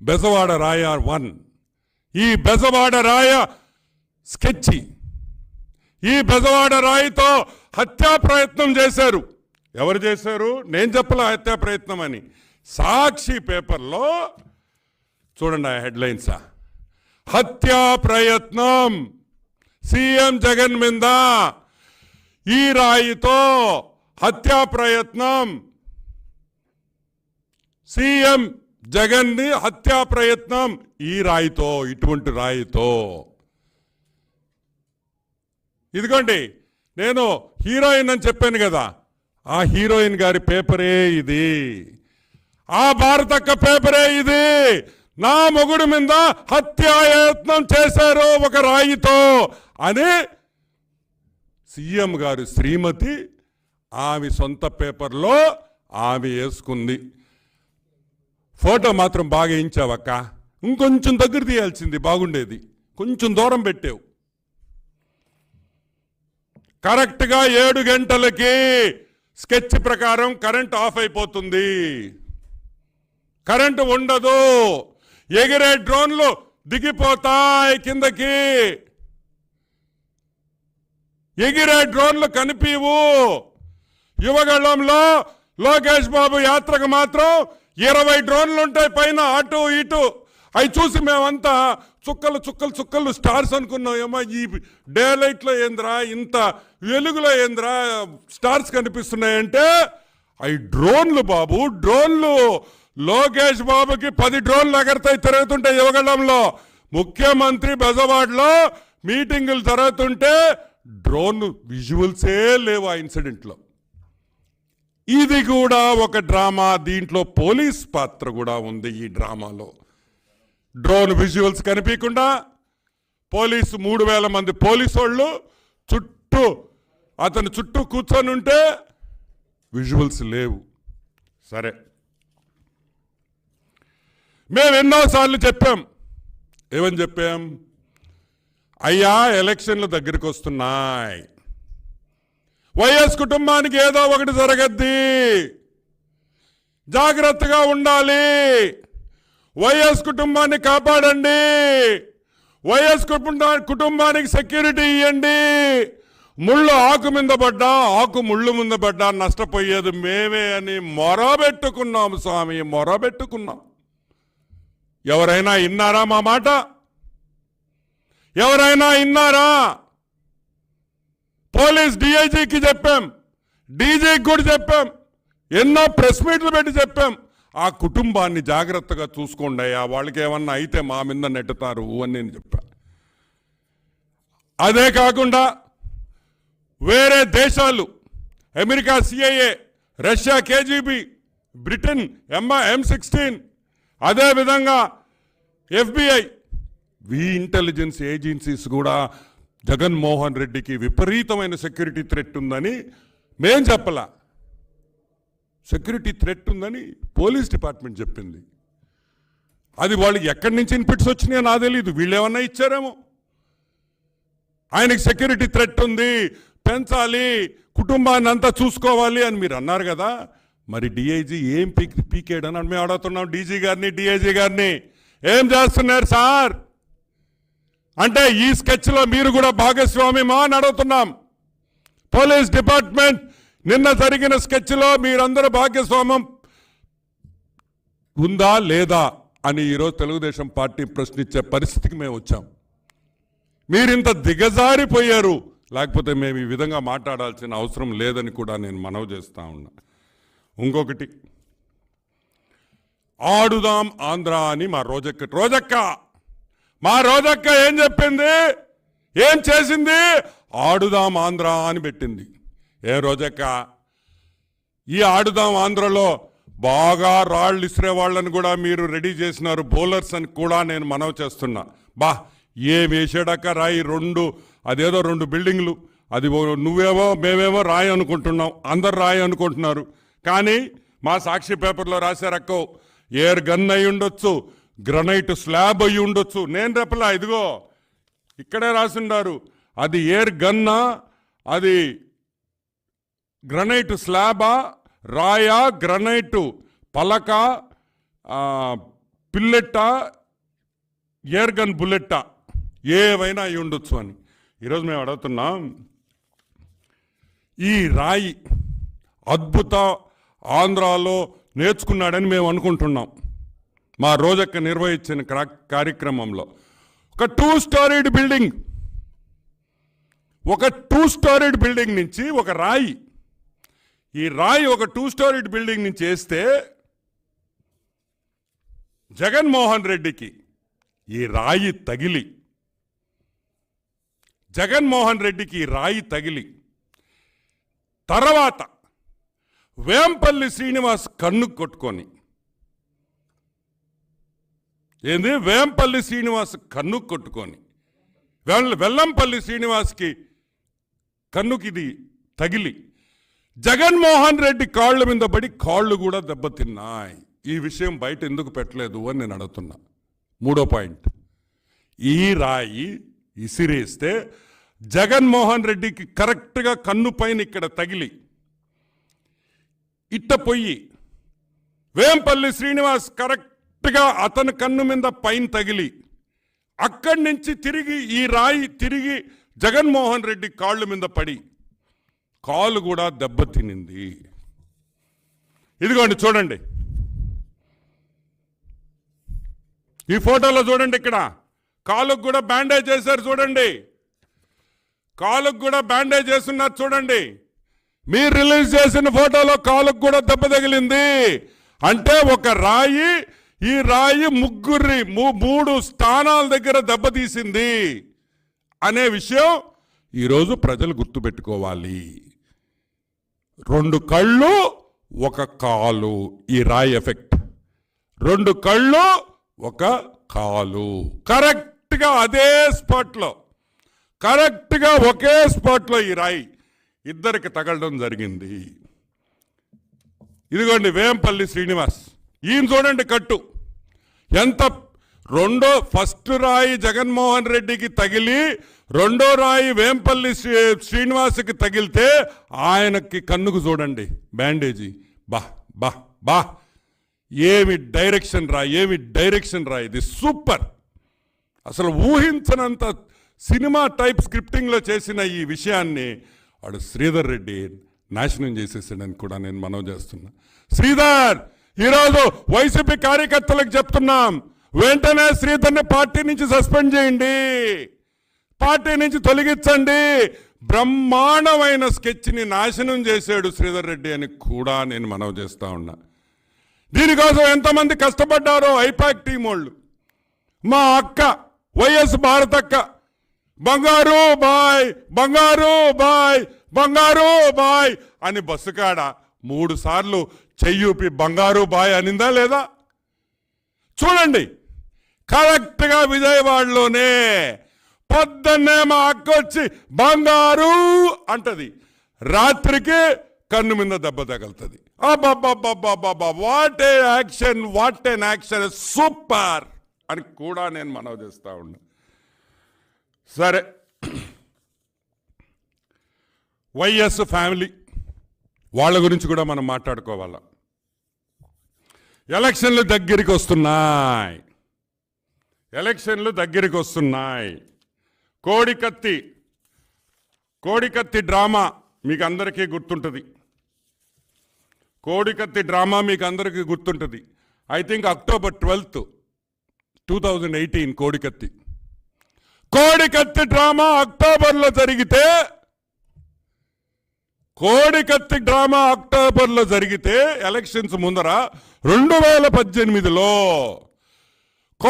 బెజవాడ రాయ 1. ఈ బెజవాడ రాయ స్కెచ్. ఈ బెజవాడ రాయితో హత్యా ప్రయత్నం చేశారు. ఎవరు చేశారు? నేను చెప్పలా హత్యా ప్రయత్నం అని. సాక్షి పేపర్లో చూడండి ఆ హెడ్లైన్స్. హత్యా ప్రయత్నం, సీఎం జగన్ మీద ఈ రాయితో హత్యా ప్రయత్నం, సీఎం జగన్ ని హత్యా ప్రయత్నం ఈ రాయితో, ఇటువంటి రాయితో. ఇదిగోండి, నేను హీరోయిన్ అని చెప్పాను కదా, ఆ హీరోయిన్ గారి పేపరే ఇది, ఆ భారతక్క పేపరే ఇది. నా మొగుడు మీద హత్యాయత్నం చేశారు ఒక రాయితో అని సీఎం గారు శ్రీమతి ఆమె సొంత పేపర్లో ఆమె వేసుకుంది. ఫోటో మాత్రం బాగా వేయించావక్క, ఇంకొంచెం దగ్గర తీయాల్సింది బాగుండేది, కొంచెం దూరం పెట్టావు. కరెక్ట్గా 7 గంటలకి స్కెచ్ ప్రకారం కరెంట్ ఆఫ్ అయిపోతుంది, కరెంటు ఉండదు, ఎగిరే డ్రోన్లు దిగిపోతాయి కిందకి, ఎగిరే డ్రోన్లు కనిపివు. యువగళంలో లోకేష్ బాబు యాత్రకు మాత్రం 20 డ్రోన్లు ఉంటాయి పైన, అటు ఇటు. అవి చూసి మేమంతా చుక్కలు చుక్కలు చుక్కలు స్టార్స్ అనుకున్నాం. ఏమో ఈ డే లైట్లో ఏంద్రా, ఇంత వెలుగులో ఏంద్రా స్టార్స్ కనిపిస్తున్నాయంటే అవి డ్రోన్లు బాబు, డ్రోన్లు. లోకేష్ బాబుకి 10 డ్రోన్లు ఎగరతాయి, తిరుగుతుంటాయి యువగళంలో. ముఖ్యమంత్రి బెజవాడలో మీటింగులు జరుగుతుంటే డ్రోన్ విజువల్సే లేవు ఆ ఇన్సిడెంట్లో. ఇది కూడా ఒక డ్రామా, దీంట్లో పోలీస్ పాత్ర కూడా ఉంది ఈ డ్రామాలో. డ్రోన్ విజువల్స్ కనిపించకుండా పోలీసు 3000 మంది పోలీసు వాళ్ళు చుట్టూ, అతని చుట్టూ కూర్చొని ఉంటే విజువల్స్ లేవు. సరే, మేము ఎన్నోసార్లు చెప్పాం. ఏమని చెప్పాం? అయ్యా ఎలక్షన్లు దగ్గరికి వస్తున్నాయి, వైఎస్ కుటుంబానికి ఏదో ఒకటి జరగద్ది, జాగ్రత్తగా ఉండాలి, వైఎస్ కుటుంబాన్ని కాపాడండి, వైఎస్ కుటుంబానికి సెక్యూరిటీ ఇవ్వండి. ముళ్ళు ఆకు మీద పడ్డా, ఆకు ముళ్ళు మీద పడ్డా నష్టపోయేది మేమే అని మొరబెట్టుకున్నాం స్వామి, మొరబెట్టుకున్నాం. ఎవరైనా విన్నారా మా మాట? ఎవరైనా విన్నారా? పోలీస్ డిఐజీకి చెప్పాం, డీజీకి కూడా చెప్పాం, ఎన్నో ప్రెస్ మీట్లు పెట్టి చెప్పాం, ఆ కుటుంబాన్ని జాగ్రత్తగా చూసుకోండి అయ్యా, వాళ్ళకి ఏమన్నా అయితే మా మీద నెట్టుతారు అని నేను చెప్పా. అదే కాకుండా వేరే దేశాలు, America CIA, Russia KGB, Britain M16, అదేవిధంగా FBI, ఇంటెలిజెన్స్ ఏజెన్సీస్ కూడా జగన్మోహన్ రెడ్డికి విపరీతమైన సెక్యూరిటీ థ్రెట్ ఉందని మేం చెప్పలా, సెక్యూరిటీ థ్రెట్ ఉందని పోలీస్ డిపార్ట్మెంట్ చెప్పింది. అది వాళ్ళకి ఎక్కడి నుంచి ఇన్పుట్స్ వచ్చినాయో నాకు తెలీదు, వీళ్ళు ఏమన్నా ఇచ్చారేమో. ఆయనకి సెక్యూరిటీ థ్రెట్ ఉంది, పెంచాలి, కుటుంబాన్ని అంతా చూసుకోవాలి అని మీరు అన్నారు కదా. మరి డిఐజీ ఏం పీకేడని మేము అడుగుతున్నాం డీజీ గారిని, డిఐజీ గారిని. ఏం చేస్తున్నారు సార్ అంటే ఈ స్కెచ్లో మీరు కూడా భాగస్వామ్యమా అని అడుగుతున్నాం. పోలీస్ డిపార్ట్మెంట్ నిన్న జరిగిన స్కెచ్లో మీరందరూ భాగస్వామ్యం ఉందా లేదా అని ఈరోజు తెలుగుదేశం పార్టీ ప్రశ్నించే పరిస్థితికి మేము వచ్చాం. మీరింత దిగజారిపోయారు, లేకపోతే మేము ఈ విధంగా మాట్లాడాల్సిన అవసరం లేదని కూడా నేను మనవి చేస్తా ఉన్నా. ఇంకొకటి, ఆడుదాం ఆంధ్ర అని మా రోజక్క ఏం చెప్పింది, ఏం చేసింది? ఆడుదాం ఆంధ్ర అని పెట్టింది. ఏ రోజక్క, ఈ ఆడుదాం ఆంధ్రలో బాగా రాళ్ళు ఇసిరే వాళ్ళని కూడా మీరు రెడీ చేసినారు, బౌలర్స్ అని కూడా నేను మనవి చేస్తున్నా. ఏం వేసాడక్క రాయి, అదేదో 2 బిల్డింగ్లు, అది నువ్వేమో మేమేమో రాయి అనుకుంటున్నాం, అందరు రాయి అనుకుంటున్నారు. కానీ మా సాక్షి పేపర్లో రాశారక్కో, ఎయిర్ గన్ అయి ఉండొచ్చు, గ్రనైట్ స్లాబ్ అయి ఉండొచ్చు. నేను చెప్పలా, ఇదిగో ఇక్కడే రాసిండారు, అది ఎయిర్ గన్నా, అది గ్రనైట్ స్లాబా, రాయా, గ్రనైట్ పలక, పిల్లెట్టా ఎయిర్ గన్ బుల్లెట్టా ఏవైనా అయి ఉండొచ్చు అని ఈరోజు మేము అడుగుతున్నాం. ఈ రాయి అద్భుత ఆంధ్రాలో నేర్చుకున్నాడని మేము అనుకుంటున్నాం. మా రోజక్క నిర్వహించిన కార్యక్రమంలో ఒక 2 స్టోరీడ్ బిల్డింగ్, ఒక 2 స్టోరీడ్ బిల్డింగ్ నుంచి ఒక రాయి, ఈ రాయి ఒక 2 స్టోరీడ్ బిల్డింగ్ నుంచి వేస్తే జగన్మోహన్ రెడ్డికి ఈ రాయి తగిలి, జగన్మోహన్ రెడ్డికి ఈ రాయి తగిలి తర్వాత వేంపల్లి శ్రీనివాస్ కన్ను కొట్టుకొని, ఏంది వేంపల్లి శ్రీనివాస్ కన్ను కొట్టుకొని వెల్లంపల్లి శ్రీనివాస్కి కన్నుకిది తగిలి జగన్మోహన్ రెడ్డి కాళ్ళ మీద పడి కాళ్ళు కూడా దెబ్బతిన్నాయి. ఈ విషయం బయట ఎందుకు పెట్టలేదు అని నేను అడుగుతున్నా. 3వ పాయింట్, ఈ రాయి ఇసిరేస్తే జగన్మోహన్ రెడ్డికి కరెక్ట్గా కన్ను పైన ఇక్కడ తగిలి ఇట్ట పొయ్యి వేంపల్లి శ్రీనివాస్ కరెక్ట్గా అతని కన్ను మీద పైన తగిలి అక్కడి నుంచి తిరిగి ఈ రాయి తిరిగి జగన్మోహన్ రెడ్డి కాళ్ళ మీద పడి కాలు కూడా దెబ్బతినింది. ఇదిగోండి చూడండి, ఈ ఫోటోలో చూడండి, ఇక్కడ కాలుకు కూడా బ్యాండేజ్ చేశారు చూడండి, కాలుకు కూడా బ్యాండేజ్ చేస్తున్నారు చూడండి. మీరు రిలీజ్ చేసిన ఫోటోలో కాలుకు కూడా దెబ్బ తగిలింది. అంటే ఒక రాయి, ఈ రాయి 3 స్థానాల దగ్గర దెబ్బతీసింది అనే విషయం ఈరోజు ప్రజలు గుర్తుపెట్టుకోవాలి. 2 కళ్ళు 1 కాలు, ఈ రాయి ఎఫెక్ట్. 2 కళ్ళు 1 కాలు, కరెక్ట్గా అదే స్పాట్లో, కరెక్ట్గా ఒకే స్పాట్లో ఈ రాయి ఇద్దరికి తగలడం జరిగింది. ఇదిగోండి వేంపల్లి శ్రీనివాస్, ఈయన చూడండి కట్టు ఎంత. ఫస్ట్ రాయి జగన్మోహన్ రెడ్డికి తగిలి 2వ రాయి వేంపల్లి శ్రీనివాస్కి తగిలితే ఆయనకి కన్నుకు చూడండి బ్యాండేజీ. బా బా బా, ఏమి డైరెక్షన్ రా, ఏమి డైరెక్షన్ రా, ఇది సూపర్. అసలు ఊహించనంత సినిమా టైప్ స్క్రిప్టింగ్లో చేసిన ఈ విషయాన్ని వాడు శ్రీధర్ రెడ్డి నాశనం చేసేసాడని కూడా నేను మనవి చేస్తున్నా. శ్రీధర్, ఈరోజు వైసీపీ కార్యకర్తలకు చెప్తున్నాం, వెంటనే శ్రీధర్ని పార్టీ నుంచి సస్పెండ్ చేయండి, పార్టీ నుంచి తొలగించండి. బ్రహ్మాండమైన స్కెచ్ని నాశనం చేశాడు శ్రీధర్ రెడ్డి అని కూడా నేను మనవి చేస్తా ఉన్నా. దీనికోసం ఎంతమంది కష్టపడ్డారో ఐపాక్ టీం వాళ్ళు. మా అక్క వైఎస్ భారతక్క బంగారు బాయ్, బంగారు బాయ్, బంగారు బాయ్ అని బస్సు కాడ 3 సార్లు చెయ్యూపి బంగారు బాయ్ అనిందా లేదా చూడండి. కరెక్ట్గా విజయవాడలోనే పొద్దున్నే మా అక్క వచ్చి బంగారు అంటది, రాత్రికి కన్ను మీద దెబ్బ తగలుతుంది. అబ్బబ్బబ్బబ్బబ్బబ్బా, what a action, what an action, super అని కూడా నేను మనవి చేస్తా ఉన్నా. సరే, వైఎస్ ఫ్యామిలీ వాళ్ళ గురించి కూడా మనం మాట్లాడుకోవాలా. ఎలక్షన్లు దగ్గరికి వస్తున్నాయి, ఎలక్షన్లు దగ్గరికి వస్తున్నాయి. కోడికత్తి డ్రామా మీకు అందరికీ గుర్తుంటుంది. కోడికత్తి డ్రామా మీకు అందరికీ గుర్తుంటుంది. I think October 12th, 2018 Kodikathi drama అక్టోబర్లో జరిగితే, కోడికత్తి డ్రామా అక్టోబర్లో జరిగితే ఎలక్షన్స్ ముందర 2018లో